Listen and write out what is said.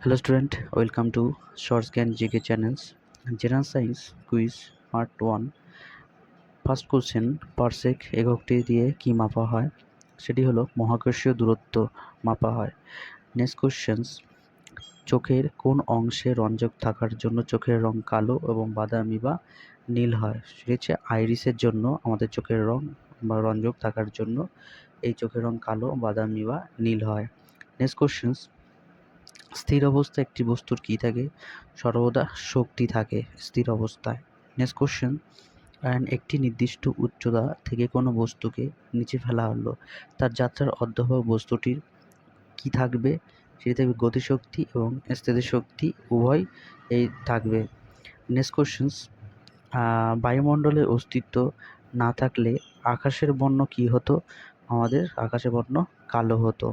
Hello student, welcome to Short Scan GK channels. General Science Quiz Part 1. First question, parsec এককটি দিয়ে কি মাপা হয়? সেটি হলো মহাকর্ষীয় দূরত্ব মাপা হয়। নেক্সট কোশ্চেন্স, চোখের কোন অংশে রঞ্জক থাকার জন্য চোখের রং কালো এবং বাদামি বা নীল হয়? সেটি হচ্ছে আইরিসের জন্য আমাদের চোখের রং বা রঞ্জক থাকার জন্য এই চোখের রং কালো, বাদামি বা নীল হয়। নেক্সট কোশ্চেন্স, স্থির অবস্থায় একটি বস্তুর কী থাকে? সর্বদা শক্তি থাকে স্থির অবস্থায়। নেক্সট কোশ্চেন, একটি নির্দিষ্ট উচ্চতা থেকে কোনো বস্তুকে নিচে ফেলা হলো, তার যাত্রার অধ্যাবক বস্তুটির কি থাকবে? সেটি থাকবে গতিশক্তি এবং স্থিতিশক্তি উভয় এই থাকবে। নেক্সট কোশ্চেন্স, বায়ুমণ্ডলের অস্তিত্ব না থাকলে আকাশের বর্ণ কী হতো? আমাদের আকাশের বর্ণ কালো হতো।